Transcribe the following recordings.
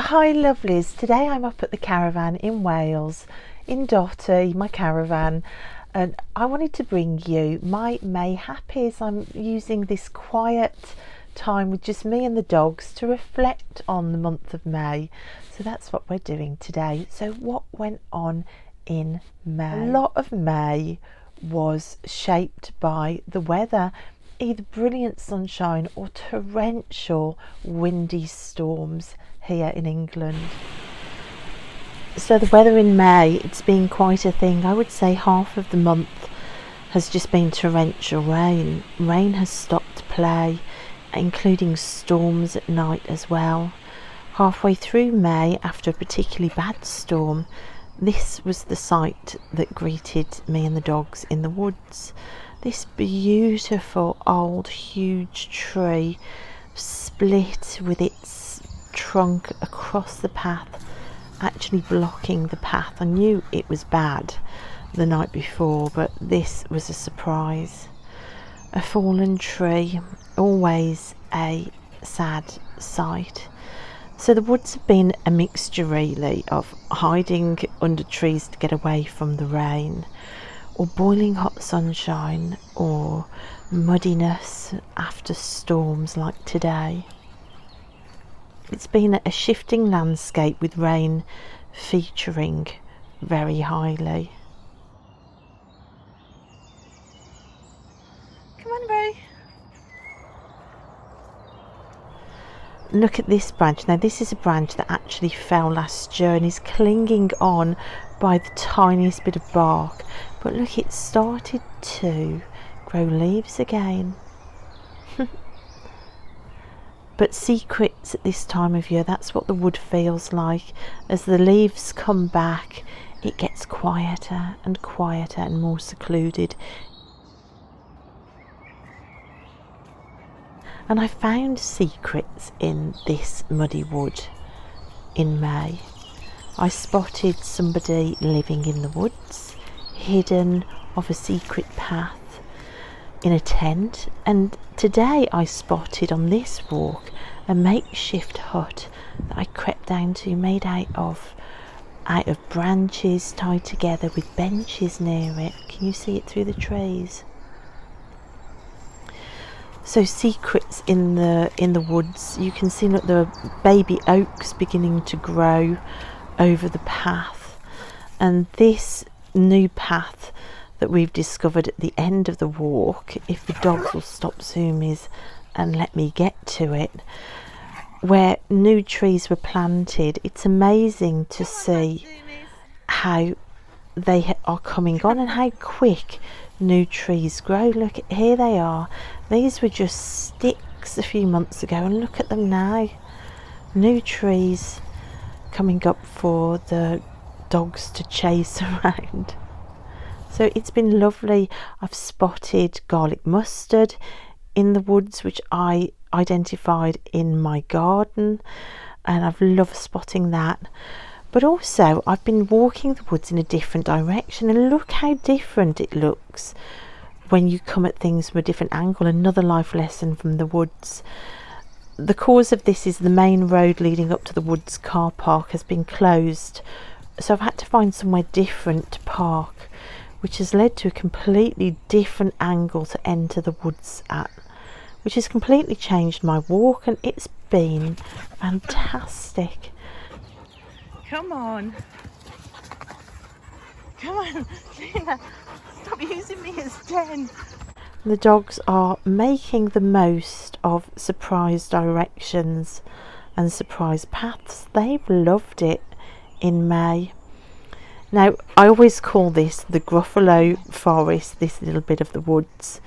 Hi lovelies, today I'm up at the caravan in Wales, in Dotty, my caravan, and I wanted to bring you my May happies. I'm using this quiet time with just me and the dogs to reflect on the month of May. So that's what we're doing today. So what went on in May? A lot of May was shaped by the weather, either brilliant sunshine or torrential windy storms here in England. So the weather in May, it's been quite a thing. I would say half of the month has just been torrential rain. Rain has stopped play, including storms at night as well. Halfway through May, after a particularly bad storm, this was the sight that greeted me and the dogs in the woods. This beautiful old huge tree split with its trunk across the path, actually blocking the path. I knew it was bad the night before, but this was a surprise. A fallen tree, always a sad sight. So the woods have been a mixture really of hiding under trees to get away from the rain, or boiling hot sunshine, or muddiness after storms like today. It's been a shifting landscape with rain featuring very highly. Come on, Ray. Look at this branch. Now this is a branch that actually fell last year and is clinging on by the tiniest bit of bark. But look, it started to grow leaves again. But secrets at this time of year, that's what the wood feels like. As the leaves come back, it gets quieter and more secluded. And I found secrets in this muddy wood in May. I spotted somebody living in the woods, hidden off a secret path in a tent, and today I spotted on this walk a makeshift hut that I crept down to, made out of branches tied together with benches near it. Can you see it through the trees? So secrets in the woods. You can see that the baby oaks beginning to grow over the path, and this new path that we've discovered at the end of the walk, if the dogs will stop zoomies and let me get to it, where new trees were planted. It's amazing to see how they are coming on and how quick new trees grow. Look, here they are. These were just sticks a few months ago, and look at them now. New trees coming up for the dogs to chase around. So it's been lovely. I've spotted garlic mustard in the woods, which I identified in my garden, and I've loved spotting that. But also I've been walking the woods in a different direction, and look how different it looks when you come at things from a different angle. Another life lesson from the woods. The cause of this is the main road leading up to the woods car park has been closed, so I've had to find somewhere different to park, which has led to a completely different angle to enter the woods at, which has completely changed my walk, and it's been fantastic. Come on. Come on, Luna, stop using me as den. The dogs are making the most of surprise directions and surprise paths. They've loved it in May. Now, I always call this the Gruffalo forest, this little bit of the woods.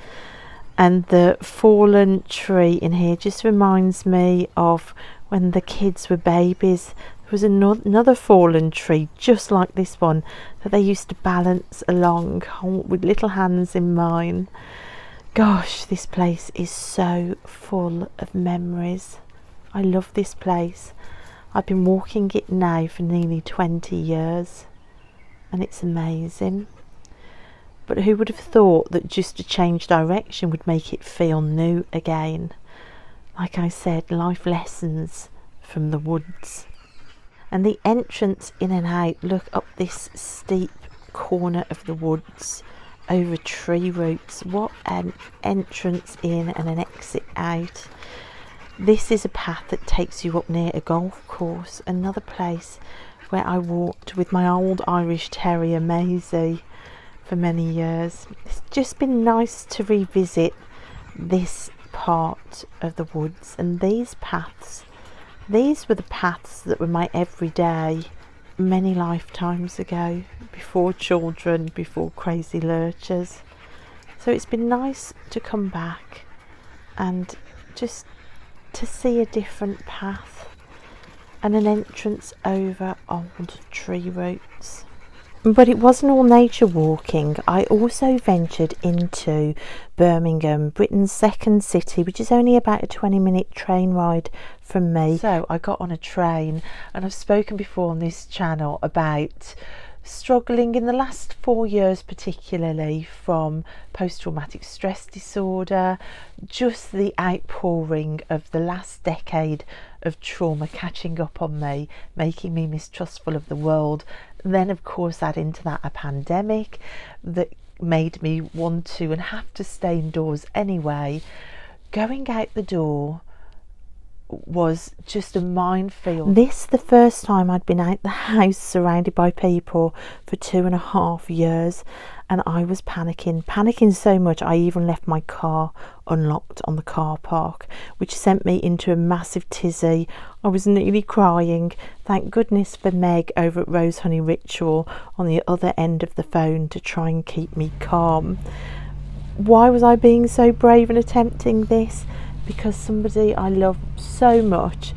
And the fallen tree in here just reminds me of when the kids were babies. There was another fallen tree just like this one that they used to balance along with little hands in mine. Gosh, this place is so full of memories. I love this place. I've been walking it now for nearly 20 years. And it's amazing. But who would have thought that just a change direction would make it feel new again? Like I said, life lessons from the woods. and the entrance in and out, look up this steep corner of the woods over tree roots. What an entrance in and an exit out. This is a path that takes you up near a golf course, another place where I walked with my old Irish Terrier Maisie for many years. It's just been nice to revisit this part of the woods, and these paths, these were the paths that were my everyday many lifetimes ago, before children, before crazy lurchers. So it's been nice to come back and just to see a different path and an entrance over old tree roots. But it wasn't all nature walking. I also ventured into Birmingham, Britain's second city, which is only about a 20-minute train ride from me. So I got on a train, and I've spoken before on this channel about struggling in the last 4 years, particularly from post-traumatic stress disorder, just the outpouring of the last decade of trauma catching up on me, making me mistrustful of the world. Then of course add into that a pandemic that made me want to and have to stay indoors anyway. Going out the door was just a minefield. This the first time I'd been out the house surrounded by people for 2.5 years, and I was panicking so much I even left my car unlocked on the car park, which sent me into a massive tizzy. I was nearly crying. Thank goodness for Meg over at Rose Honey Ritual on the other end of the phone to try and keep me calm. Why was I being so brave and attempting this? Because somebody I love so much,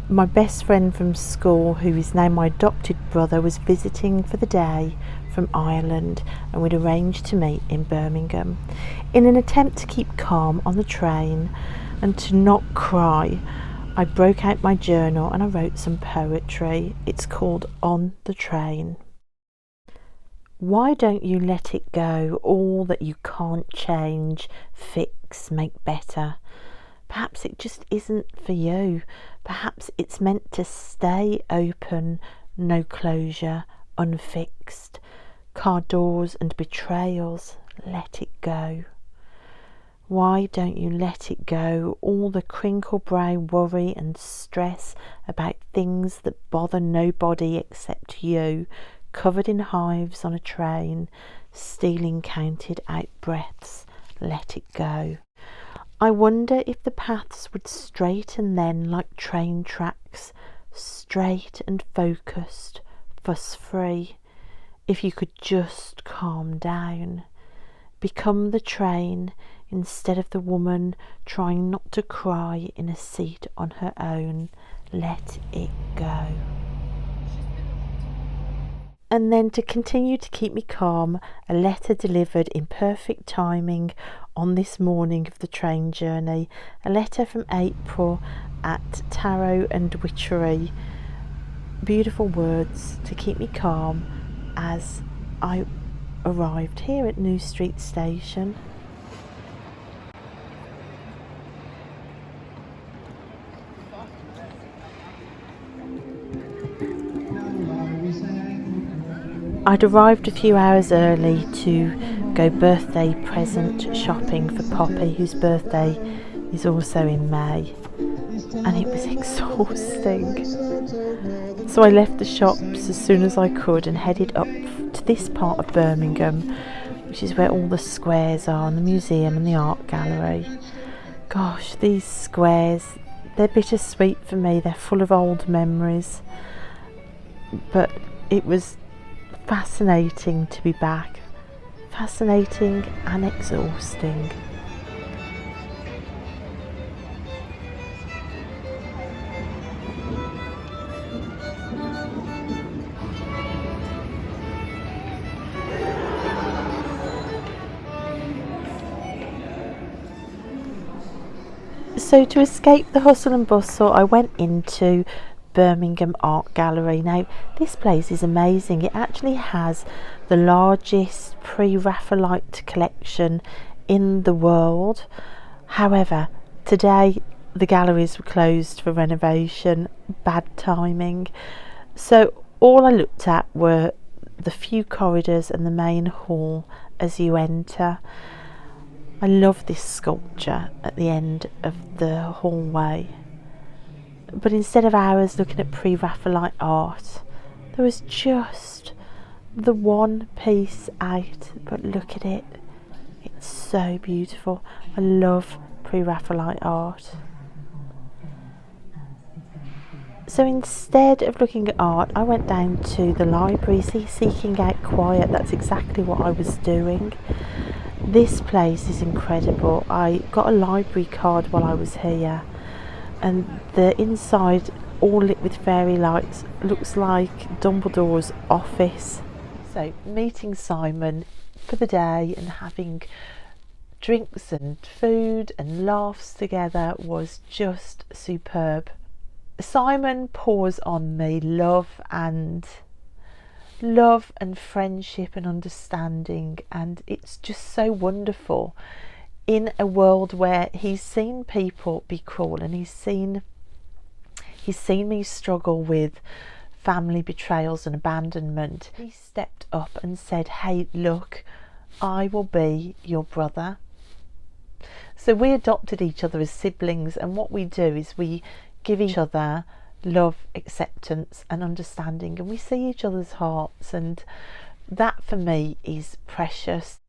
my best friend from school, who is now my adopted brother, was visiting for the day from Ireland, and we'd arranged to meet in Birmingham. In an attempt to keep calm on the train and to not cry, I broke out my journal and I wrote some poetry. It's called On the Train. Why don't you let it go, all that you can't change, fix, make better? Perhaps it just isn't for you. Perhaps it's meant to stay open, no closure, unfixed. Car doors and betrayals, let it go. Why don't you let it go, all the crinkle brow worry and stress about things that bother nobody except you, covered in hives on a train, stealing counted out breaths, let it go. I wonder if the paths would straighten then like train tracks, straight and focused, fuss-free, if you could just calm down. Become the train instead of the woman trying not to cry in a seat on her own. Let it go. And then, to continue to keep me calm, a letter delivered in perfect timing on this morning of the train journey. A letter from April at Tarot and Witchery. Beautiful words to keep me calm as I arrived here at New Street Station. I'd arrived a few hours early to go birthday present shopping for Poppy, whose birthday is also in May, and it was exhausting. So I left the shops as soon as I could and headed up to this part of Birmingham, which is where all the squares are, and the museum and the art gallery. Gosh, these squares, they're bittersweet for me. They're full of old memories, but it was fascinating to be back. Fascinating and exhausting. So to escape the hustle and bustle, I went into Birmingham Art Gallery. Now this place is amazing. It actually has the largest pre-Raphaelite collection in the world. However, today the galleries were closed for renovation. Bad timing. So all I looked at were the few corridors and the main hall as you enter. I love this sculpture at the end of the hallway. But instead of hours looking at pre-Raphaelite art, there was just the one piece out. But look at it. It's so beautiful. I love pre-Raphaelite art. So instead of looking at art, I went down to the library, seeking out quiet. That's exactly what I was doing. This place is incredible. I got a library card while I was here, and the inside, all lit with fairy lights, looks like Dumbledore's office. So meeting Simon for the day and having drinks and food and laughs together was just superb. Simon pours on me love and friendship and understanding, and it's just so wonderful in a world where he's seen people be cruel, and he's seen me struggle with family betrayals and abandonment. He stepped up and said, hey, look, I will be your brother. So we adopted each other as siblings, and what we do is we give each other love, acceptance and understanding, and we see each other's hearts, and that for me is precious.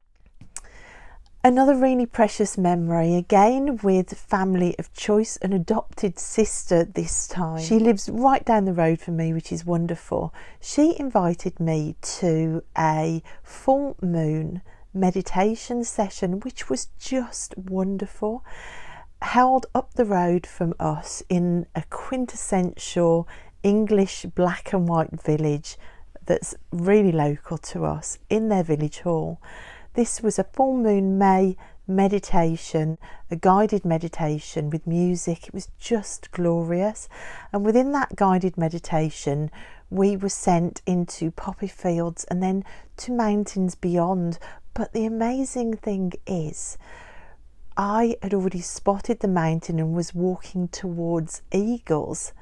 Another really precious memory, again with family of choice, an adopted sister this time. She lives right down the road from me, which is wonderful. She invited me to a full moon meditation session, which was just wonderful. Held up the road from us in a quintessential English black and white village that's really local to us, in their village hall. This was a full moon May meditation, a guided meditation with music. It was just glorious. And within that guided meditation, we were sent into poppy fields and then to mountains beyond. But the amazing thing is, I had already spotted the mountain and was walking towards eagles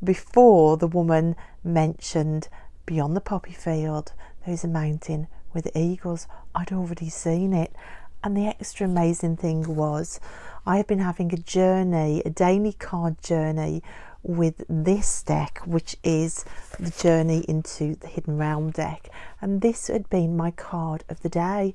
before the woman mentioned, beyond the poppy field there's a mountain with eagles. I'd already seen it. And the extra amazing thing was, I have been having a journey, a daily card journey with this deck, which is the Journey into the Hidden Realm deck, and this had been my card of the day.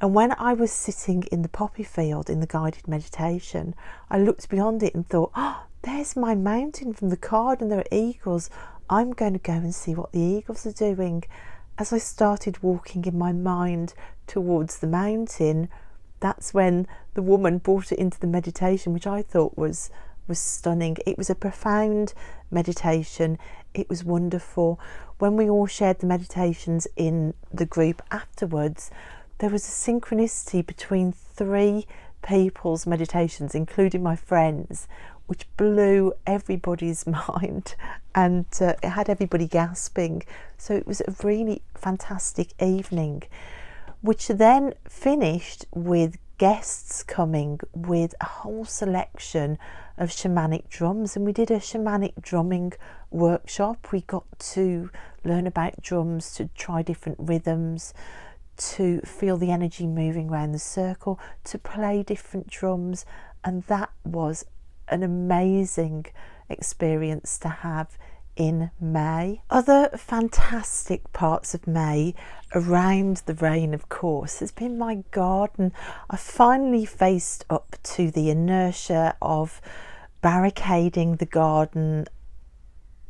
And when I was sitting in the poppy field in the guided meditation, I looked beyond it and thought, oh, there's my mountain from the card and there are eagles. I'm going to go and see what the eagles are doing. As I started walking in my mind towards the mountain, that's when the woman brought it into the meditation, which I thought was stunning. It was a profound meditation. It was wonderful. When we all shared the meditations in the group afterwards, there was a synchronicity between three people's meditations, including my friends, which blew everybody's mind, and it had everybody gasping. So it was a really fantastic evening, which then finished with guests coming with a whole selection of shamanic drums, and we did a shamanic drumming workshop. We got to learn about drums, to try different rhythms, to feel the energy moving around the circle, to play different drums, and that was an amazing experience to have in May. Other fantastic parts of May around the rain, of course, has been my garden. I finally faced up to the inertia of barricading the garden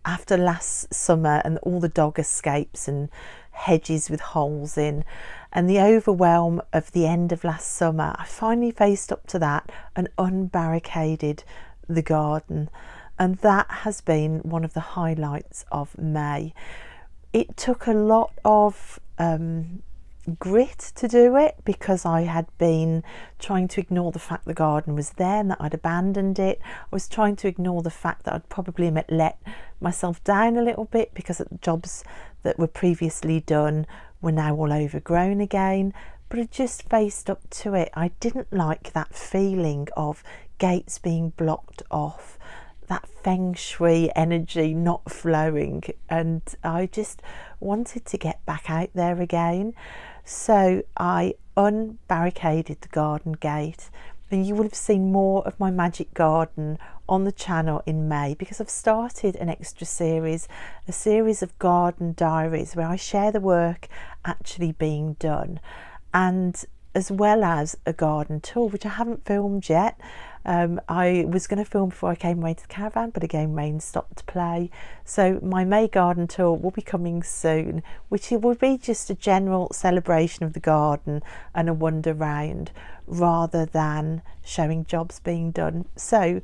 after last summer and all the dog escapes and hedges with holes in, and the overwhelm of the end of last summer. I finally faced up to that and unbarricaded the garden, and that has been one of the highlights of May. It took a lot of grit to do it, because I had been trying to ignore the fact the garden was there and that I'd abandoned it. I was trying to ignore the fact that I'd probably let myself down a little bit, because the jobs that were previously done were now all overgrown again. But I just faced up to it. I didn't like that feeling of gates being blocked off, that feng shui energy not flowing, and I just wanted to get back out there again. So I unbarricaded the garden gate, and you will have seen more of my magic garden on the channel in May, because I've started an extra series, a series of garden diaries where I share the work actually being done, and as well as a garden tour which I haven't filmed yet. I was going to film before I came away to the caravan, but again rain stopped to play, so my May garden tour will be coming soon, which will be just a general celebration of the garden and a wander round rather than showing jobs being done. So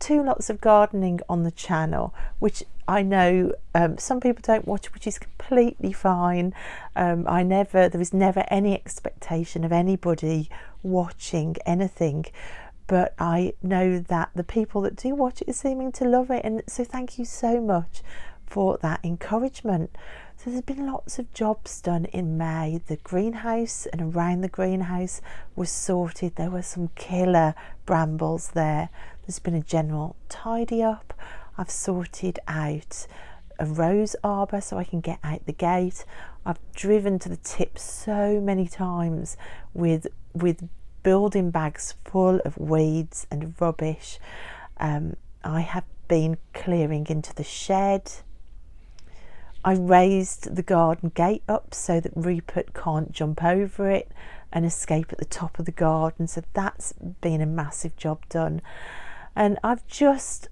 2 lots of gardening on the channel, which I know some people don't watch, which is completely fine. There was never any expectation of anybody watching anything, but I know that the people that do watch it are seeming to love it, and so thank you so much for that encouragement. So there's been lots of jobs done in May. The greenhouse and around the greenhouse was sorted. There were some killer brambles there. There's been a general tidy up. I've sorted out a rose arbour so I can get out the gate. I've driven to the tip so many times with building bags full of weeds and rubbish. I have been clearing into the shed. I raised the garden gate up so that Rupert can't jump over it and escape at the top of the garden, so that's been a massive job done. And I've just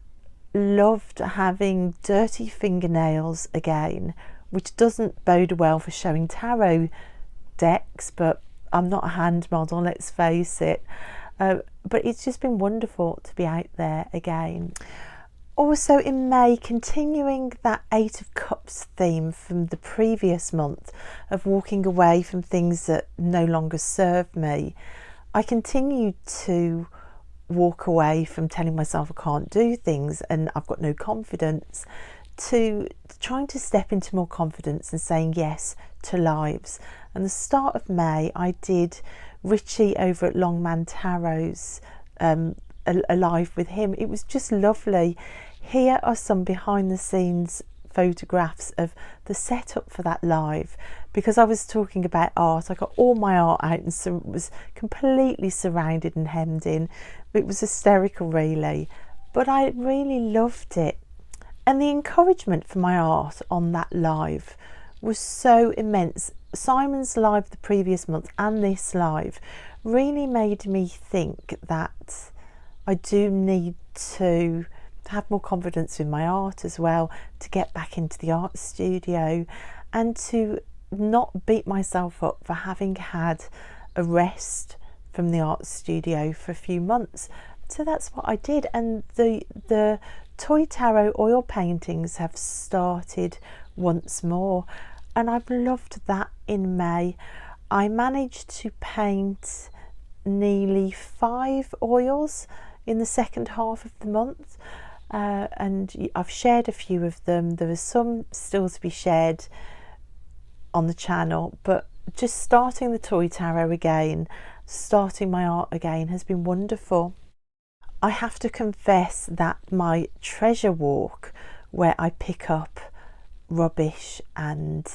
loved having dirty fingernails again, which doesn't bode well for showing tarot decks, but I'm not a hand model, let's face it. But it's just been wonderful to be out there again. Also in May, continuing that 8 of Cups theme from the previous month of walking away from things that no longer serve me, I continued to walk away from telling myself I can't do things and I've got no confidence, to trying to step into more confidence and saying yes to lives. And the start of May, I did Richie over at Longman Tarot's a live with him. It was just lovely. Here are some behind the scenes photographs of the setup for that live, because I was talking about art. I got all my art out and so was completely surrounded and hemmed in. It was hysterical really, but I really loved it, and the encouragement for my art on that live was so immense. Simon's live the previous month and this live really made me think that I do need to have more confidence in my art as well, to get back into the art studio and to not beat myself up for having had a rest from the art studio for a few months. So that's what I did, and the toy tarot oil paintings have started once more, and I've loved that in May. I managed to paint nearly 5 oils in the second half of the month, and I've shared a few of them. There are some still to be shared on the channel, but just starting the toy tarot again, starting my art again has been wonderful. I have to confess that my treasure walk, where I pick up rubbish and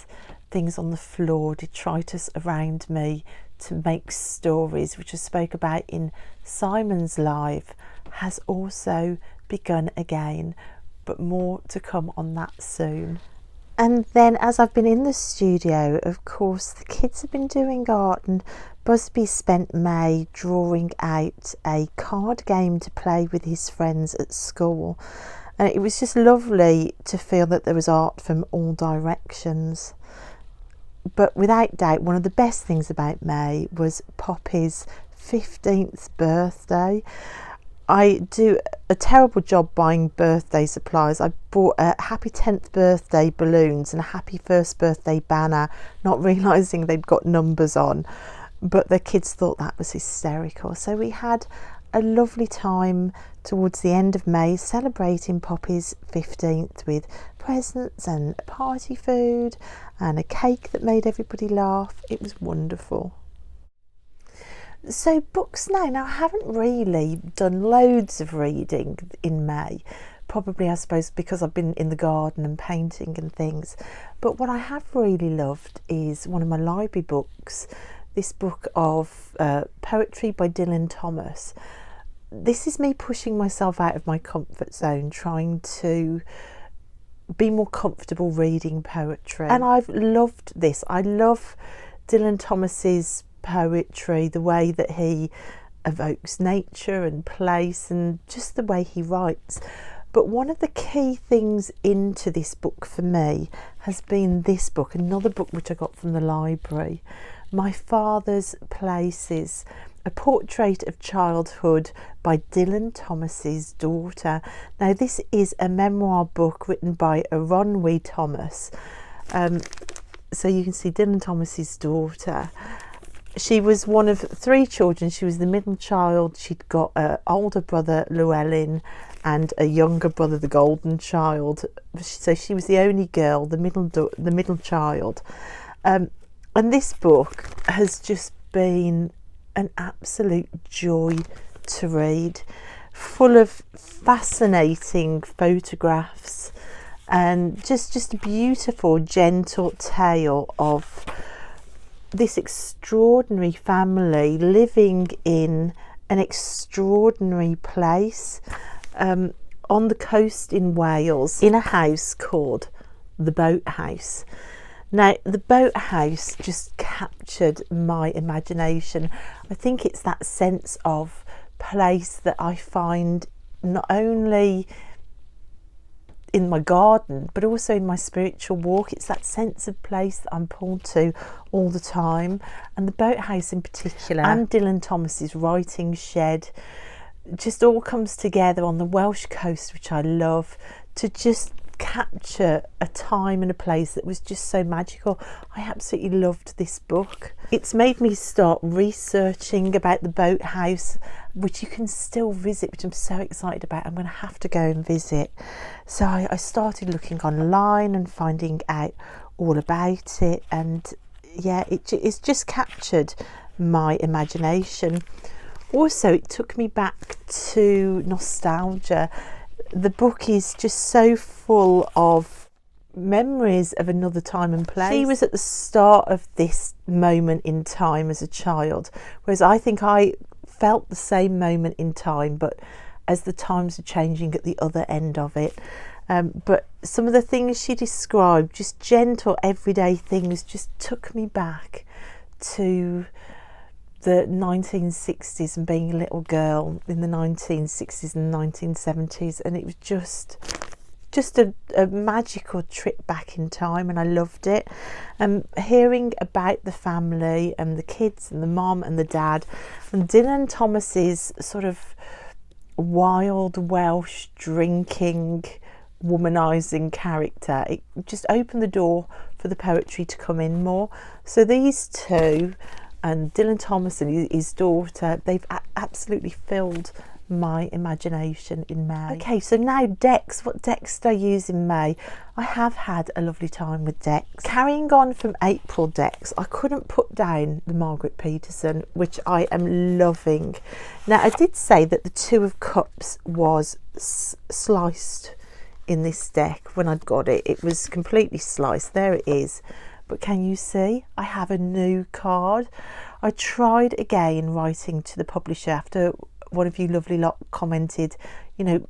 things on the floor, detritus around me to make stories, which I spoke about in Simon's live, has also begun again, but more to come on that soon. And then as I've been in the studio, of course the kids have been doing art, and Busby spent May drawing out a card game to play with his friends at school, and it was just lovely to feel that there was art from all directions. But without doubt, one of the best things about May was Poppy's 15th birthday. I do a terrible job buying birthday supplies. I bought a happy 10th birthday balloons and a happy 1st birthday banner, not realising they'd got numbers on, but the kids thought that was hysterical. So we had a lovely time towards the end of May celebrating Poppy's 15th with presents and party food and a cake that made everybody laugh. It was wonderful. So books now. I haven't really done loads of reading in May, probably, I suppose, because I've been in the garden and painting and things. But what I have really loved is one of my library books, this book of poetry by Dylan Thomas. This is me pushing myself out of my comfort zone, trying to be more comfortable reading poetry. And I've loved this. I love Dylan Thomas's poetry, the way that he evokes nature and place and just the way he writes. But one of the key things into this book for me has been this book, another book which I got from the library, My Father's Places, a portrait of childhood by Dylan Thomas's daughter. Now this is a memoir book written by Aronwy Thomas. So you can see Dylan Thomas's daughter. She was one of 3 children. She was the middle child. She'd got an older brother, Llewellyn, and a younger brother, the golden child. So she was the only girl, the middle child. And this book has just been an absolute joy to read, full of fascinating photographs and just a beautiful, gentle tale of this extraordinary family living in an extraordinary place on the coast in Wales, in a house called the Boathouse. Now, the Boathouse just captured my imagination. I think it's that sense of place that I find not only in my garden but also in my spiritual walk. It's that sense of place that I'm pulled to all the time, and the Boathouse in particular, and Dylan Thomas's writing shed, just all comes together on the Welsh coast, which I love, to just capture a time and a place that was just so magical. I absolutely loved this book. It's made me start researching about the Boathouse, which you can still visit, which I'm so excited about. I'm going to have to go and visit. So I started looking online and finding out all about it, and yeah, it's just captured my imagination. Also, it took me back to nostalgia. The book is just so full of memories of another time and place. She was at the start of this moment in time as a child, whereas I think I felt the same moment in time, but as the times are changing at the other end of it. But some of the things she described, just gentle everyday things, just took me back to the 1960s and being a little girl in the 1960s and 1970s, and it was just a magical trip back in time, and I loved it. Hearing about the family and the kids and the mom and the dad, and Dylan Thomas's sort of wild Welsh drinking, womanizing character, it just opened the door for the poetry to come in more. So these two, and Dylan Thomas and his daughter, they've absolutely filled my imagination in May. Okay, so now decks. What decks do I use in May? I have had a lovely time with decks. Carrying on from April decks, I couldn't put down the Margarete Peterson, which I am loving. Now, I did say that the Two of Cups was sliced in this deck when I'd got it. It was completely sliced. There it is. But can you see? I have a new card. I tried again writing to the publisher after one of you lovely lot commented, you know,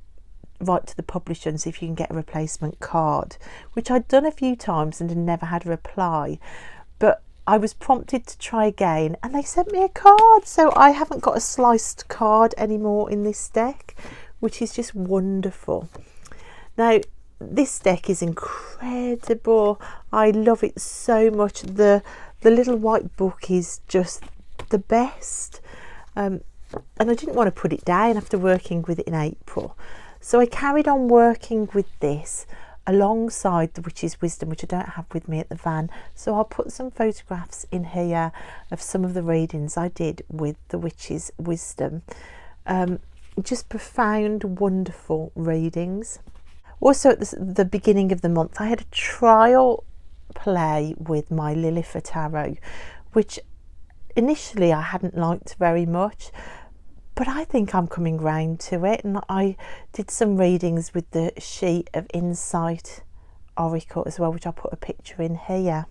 write to the publisher and see if you can get a replacement card, which I'd done a few times and had never had a reply. But I was prompted to try again and they sent me a card. So I haven't got a sliced card anymore in this deck, which is just wonderful. Now, this deck is incredible. I love it so much. The little white book is just the best. And I didn't want to put it down after working with it in April. So I carried on working with this alongside the Witch's Wisdom, which I don't have with me at the van. So I'll put some photographs in here of some of the readings I did with the Witch's Wisdom. Just profound, wonderful readings. Also at the beginning of the month, I had a trial play with my Lilith Tarot, which initially I hadn't liked very much, but I think I'm coming round to it, and I did some readings with the sheet of Insight Oracle as well, which I'll put a picture in here.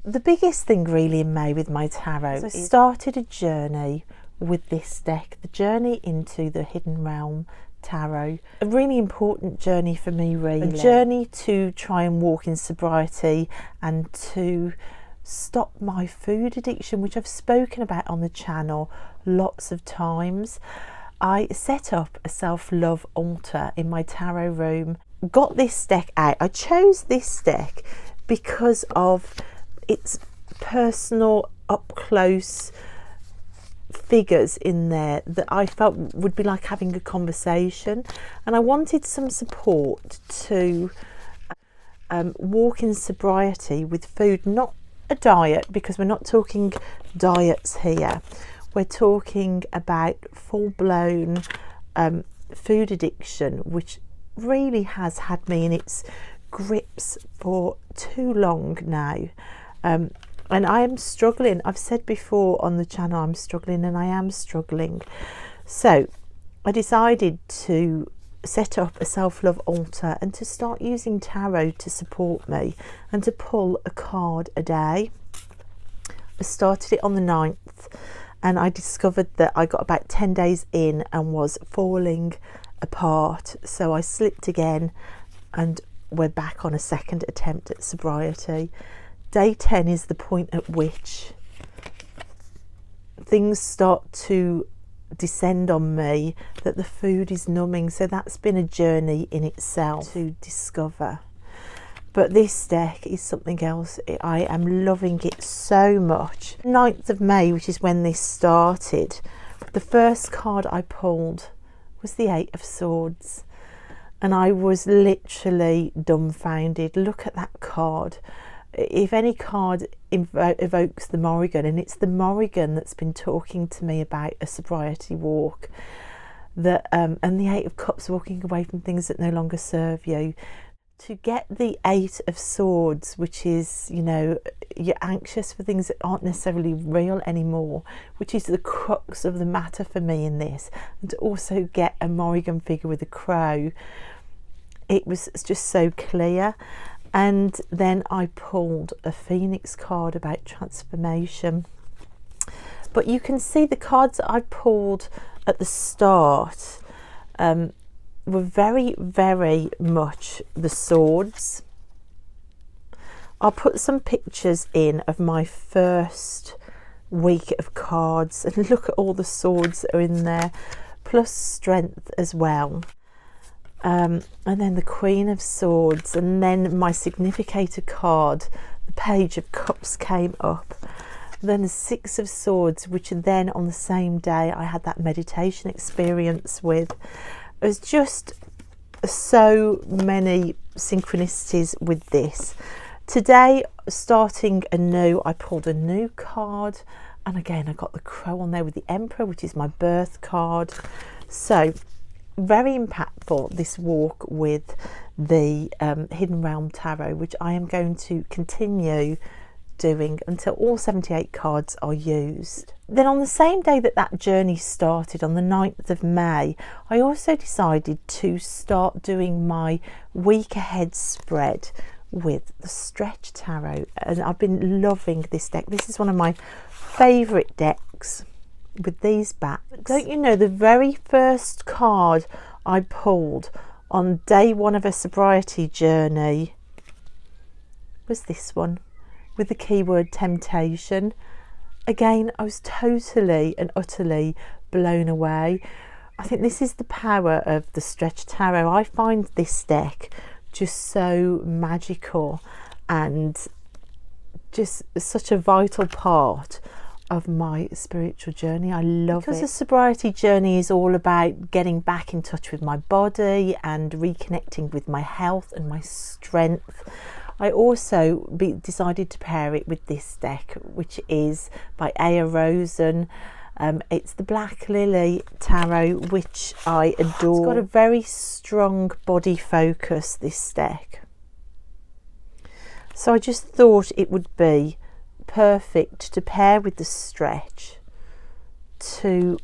The biggest thing really in May with my tarot is I started a journey with this deck, the journey into the Hidden Realm Tarot. A really important journey for me, really. A journey to try and walk in sobriety and to stop my food addiction, which I've spoken about on the channel lots of times. I set up a self-love altar in my tarot room, got this deck out. I chose this deck because of its personal, up-close figures in there that I felt would be like having a conversation, and I wanted some support to walk in sobriety with food, not a diet, because we're not talking diets here. We're talking about full-blown food addiction, which really has had me in its grips for too long now. And I am struggling. I've said before on the channel I'm struggling, and I am struggling. So I decided to set up a self-love altar and to start using tarot to support me and to pull a card a day. I started it on the 9th, and I discovered that I got about 10 days in and was falling apart. So I slipped again, and we're back on a second attempt at sobriety. Day 10 is the point at which things start to descend on me, that the food is numbing. So that's been a journey in itself to discover. But this deck is something else. I am loving it so much. 9th of May, which is when this started, the first card I pulled was the 8 of Swords, and I was literally dumbfounded. Look at that card. If any card evokes the Morrigan, and it's the Morrigan that's been talking to me about a sobriety walk, that and the 8 of Cups, walking away from things that no longer serve you. To get the 8 of Swords, which is, you know, you're anxious for things that aren't necessarily real anymore, which is the crux of the matter for me in this, and to also get a Morrigan figure with a crow, it was just so clear. And then I pulled a Phoenix card about transformation. But you can see the cards that I pulled at the start were very, very much the swords. I'll put some pictures in of my first week of cards, and look at all the swords that are in there, plus strength as well. And then the Queen of Swords, and then my significator card, the Page of Cups, came up. Then the 6 of Swords, which then on the same day I had that meditation experience with. It was just so many synchronicities with this. Today, starting anew, I pulled a new card, and again I got the crow on there with the Emperor, which is my birth card. So very impactful, this walk with the Hidden Realm Tarot, which I am going to continue doing until all 78 cards are used. Then on the same day that that journey started, on the 9th of May, I also decided to start doing my week ahead spread with the Stretch Tarot, and I've been loving this deck. This is one of my favourite decks with these backs. Don't you know, the very first card I pulled on day 1 of a sobriety journey was this one, with the keyword temptation. Again, I was totally and utterly blown away. I think this is the power of the Stretch Tarot. I find this deck just so magical and just such a vital part of my spiritual journey. I love it. Because the sobriety journey is all about getting back in touch with my body and reconnecting with my health and my strength. I also decided to pair it with this deck, which is by Aya Rosen. It's the Black Lily Tarot, which I adore. It's got a very strong body focus, this deck. So I just thought it would be perfect to pair with the Stretch to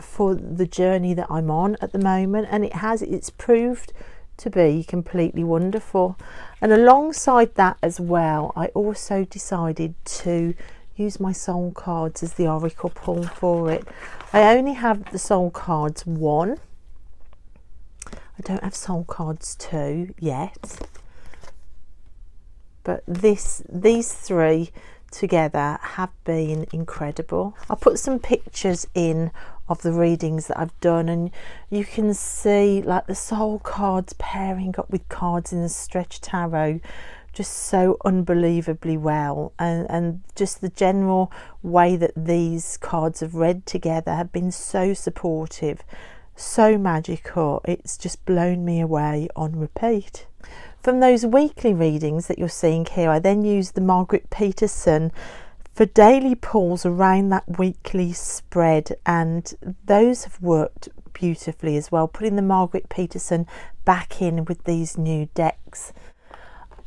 for the journey that I'm on at the moment, and it's proved to be completely wonderful. And alongside that as well, I also decided to use my soul cards as the oracle pull for it. I only have the soul cards 1. I don't have soul cards 2 yet, but these 3 together have been incredible. I'll put some pictures in of the readings that I've done, and you can see like the soul cards pairing up with cards in the stretch tarot just so unbelievably well, and just the general way that these cards have read together have been so supportive, so magical. It's just blown me away on repeat. From those weekly readings that you're seeing here, I then used the Margarete Peterson for daily pulls around that weekly spread, and those have worked beautifully as well, putting the Margarete Peterson back in with these new decks.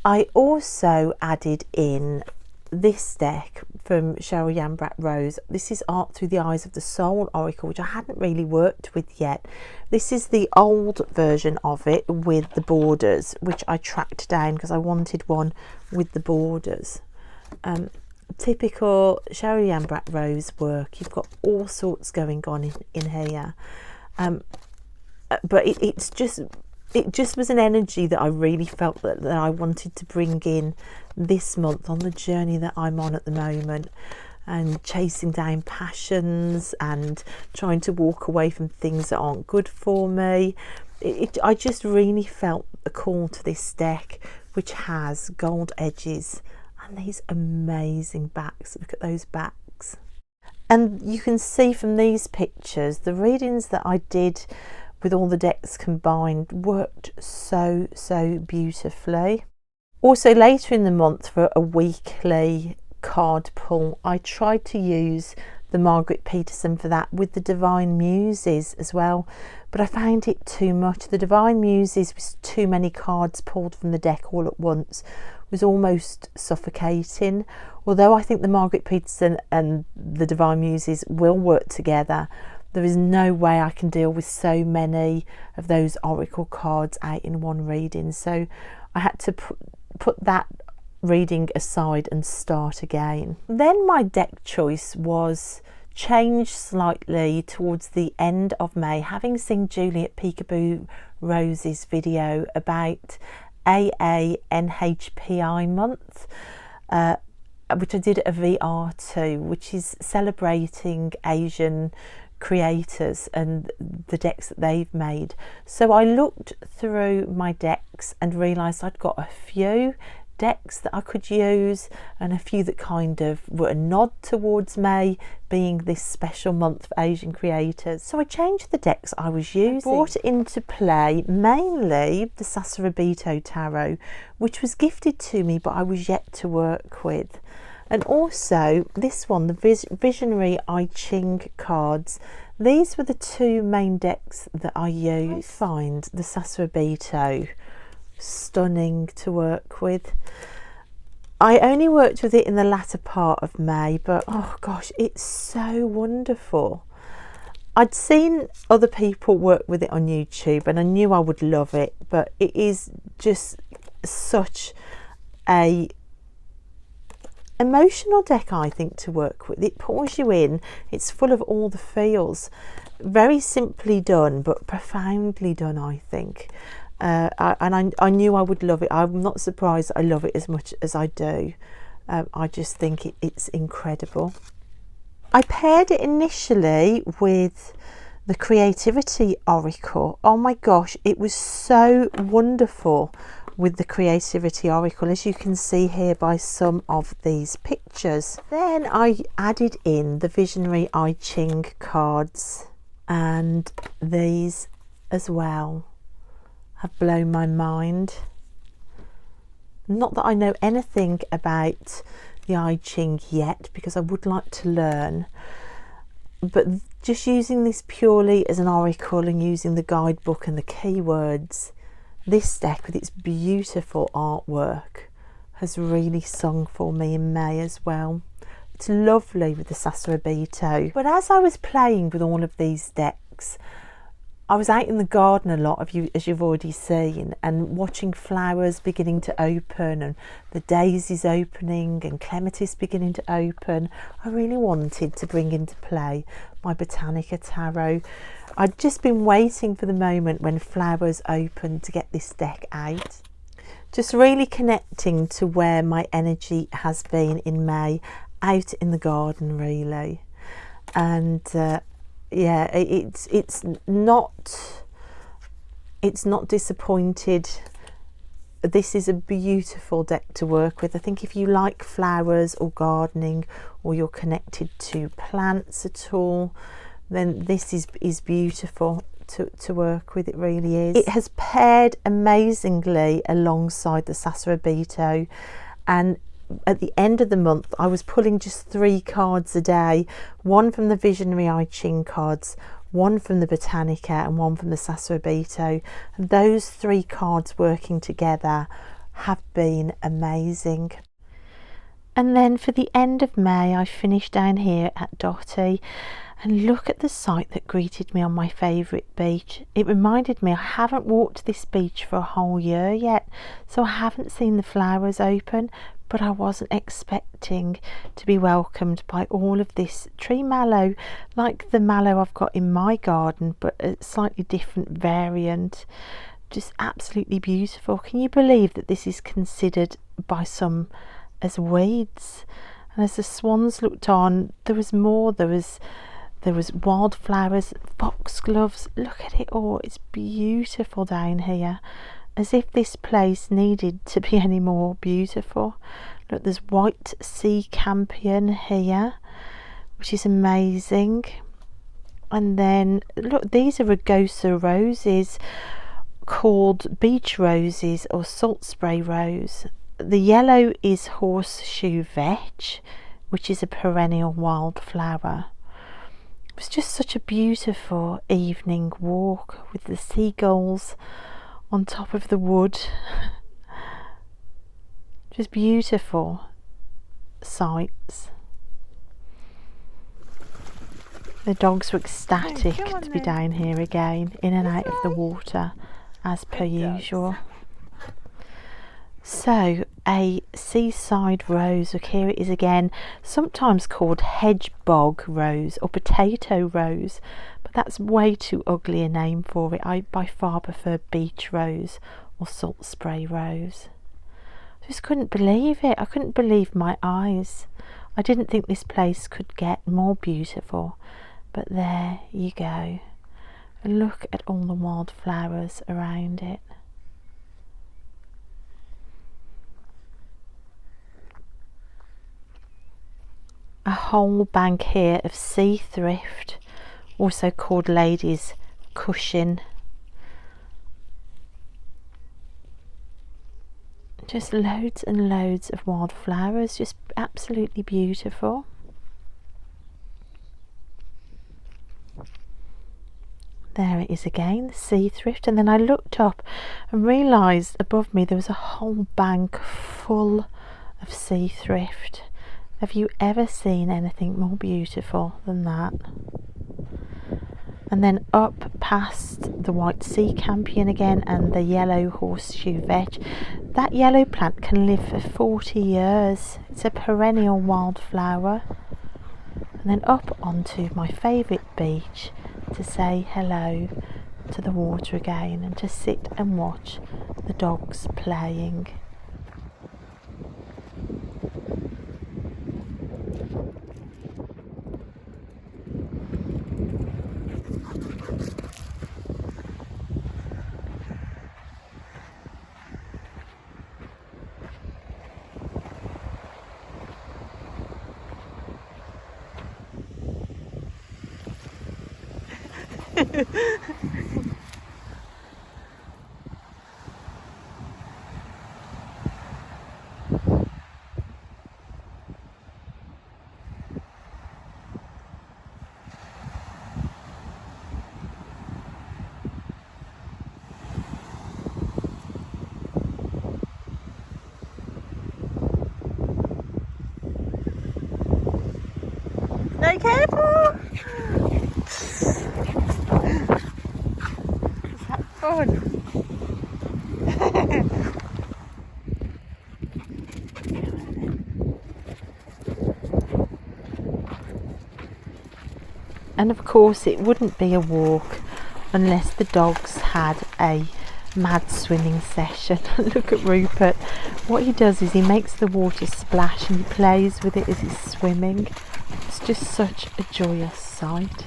I also added in this deck from Cheryl Yambrat Rose. This is Art Through the Eyes of the Soul Oracle, which I hadn't really worked with yet. This is the old version of it with the borders, which I tracked down because I wanted one with the borders. Typical Cheryl Yambrat Rose work. You've got all sorts going on in here, but it just was an energy that I really felt that I wanted to bring in this month on the journey that I'm on at the moment, and chasing down passions and trying to walk away from things that aren't good for me. I just really felt the call to this deck, which has gold edges and these amazing backs. Look at those backs. And you can see from these pictures, the readings that I did with all the decks combined worked so beautifully. Also later in the month, for a weekly card pull, I tried to use the Margarete Peterson for that with the Divine Muses as well, but I found it too much. The Divine Muses was too many cards pulled from the deck all at once, was almost suffocating. Although I think the Margarete Peterson and the Divine Muses will work together, there is no way I can deal with so many of those oracle cards out in one reading. So I had to put that reading aside and start again. Then my deck choice was changed slightly towards the end of May, having seen Juliet Peekaboo Rose's video about AANHPI month, which I did a VR to, which is celebrating Asian creators and the decks that they've made. So I looked through my decks and realised I'd got a few decks that I could use, and a few that kind of were a nod towards May being this special month for Asian creators. So I changed the decks I was using. I brought into play mainly the Sasarabito Tarot, which was gifted to me but I was yet to work with, and also this one, the Visionary I Ching cards. These were the 2 main decks that I used. I find the Sasarabito stunning to work with. I only worked with it in the latter part of May, but oh gosh, it's so wonderful. I'd seen other people work with it on YouTube and I knew I would love it, but it is just such a emotional deck, I think, to work with. It pulls you in. It's full of all the feels. Very simply done, but profoundly done, I think. I knew I would love it. I'm not surprised I love it as much as I do. I just think it's incredible. I paired it initially with the Creativity Oracle. Oh my gosh, it was so wonderful with the Creativity Oracle, as you can see here by some of these pictures. Then I added in the Visionary I Ching cards, and these as well have blown my mind. Not that I know anything about the I Ching yet, because I would like to learn, but just using this purely as an oracle and using the guidebook and the keywords, this deck with its beautiful artwork has really sung for me in May as well. It's lovely with the Sassarabito. But as I was playing with all of these decks, I was out in the garden a lot, as you've already seen, and watching flowers beginning to open and the daisies opening and clematis beginning to open. I really wanted to bring into play my Botanica tarot. I'd just been waiting for the moment when flowers opened to get this deck out. Just really connecting to where my energy has been in May, out in the garden really. And yeah, it's not disappointed. This is a beautiful deck to work with. I think if you like flowers or gardening, or you're connected to plants at all, then this is beautiful to work with. It really is. It has paired amazingly alongside the Sassarabito, and at the end of the month I was pulling just 3 cards a day, one from the Visionary I Ching cards, one from the Botanica and one from the Sassarabito, and those 3 cards working together have been amazing. And then for the end of May I finished down here at Dotty, and look at the sight that greeted me on my favourite beach. It reminded me I haven't walked this beach for a whole year yet, so I haven't seen the flowers open, but I wasn't expecting to be welcomed by all of this tree mallow, like the mallow I've got in my garden, but a slightly different variant. Just absolutely beautiful. Can you believe that this is considered by some as weeds? And as the swans looked on, there was more. There was wildflowers, foxgloves. Look at it all. It's beautiful down here, as if this place needed to be any more beautiful. Look, there's white sea campion here, which is amazing. And then look, these are Rugosa roses, called beach roses or salt spray rose. The yellow is horseshoe vetch, which is a perennial wildflower. It was just such a beautiful evening walk with the seagulls on top of the wood. Just beautiful sights. The dogs were ecstatic to be down here again, in and out of the water as per usual. So a seaside rose, look, here it is again, sometimes called hedge bog rose or potato rose, but that's way too ugly a name for it. I by far prefer beach rose or salt spray rose. I just couldn't believe it. I couldn't believe my eyes. I didn't think this place could get more beautiful, but there you go. Look at all the wildflowers around it. A whole bank here of sea thrift, also called ladies' cushion. Just loads and loads of wildflowers, just absolutely beautiful. There it is again, the sea thrift. And then I looked up and realised above me there was a whole bank full of sea thrift. Have you ever seen anything more beautiful than that? And then up past the white sea campion again and the yellow horseshoe vetch. That yellow plant can live for 40 years. It's a perennial wildflower. And then up onto my favourite beach to say hello to the water again and to sit and watch the dogs playing. careful! Is that fun? And of course it wouldn't be a walk unless the dogs had a mad swimming session. Look at Rupert. What he does is he makes the water splash and he plays with it as he's swimming. It's just such a joyous sight.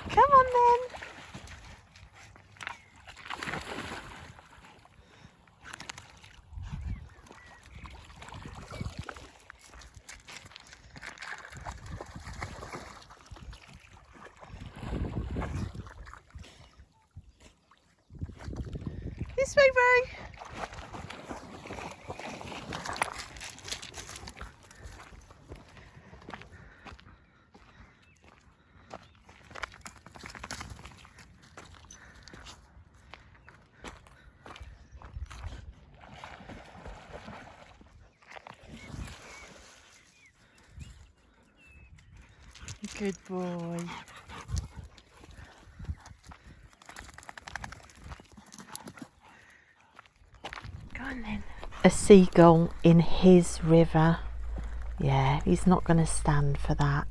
Come on then. This way, Ray. Good boy. Go on then. A seagull in his river. Yeah, he's not going to stand for that.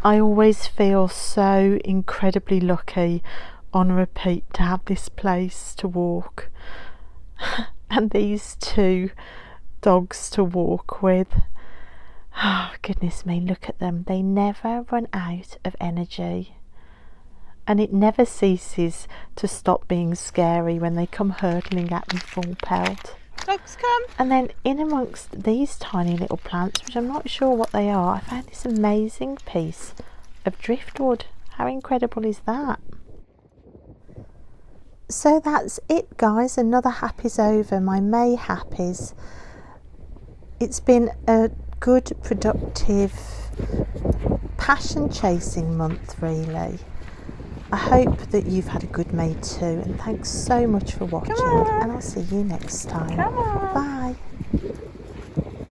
I always feel so incredibly lucky on repeat to have this place to walk and these two dogs to walk with. Oh goodness me, look at them. They never run out of energy and it never ceases to stop being scary when they come hurtling at me full pelt. Dogs come. And then in amongst these tiny little plants, which I'm not sure what they are, I found this amazing piece of driftwood. How incredible is that? So that's it, guys. Another happy's over, my May happies. It's been a good, productive, passion chasing month, really. I hope that you've had a good May too, and thanks so much for watching, and I'll see you next time. Bye.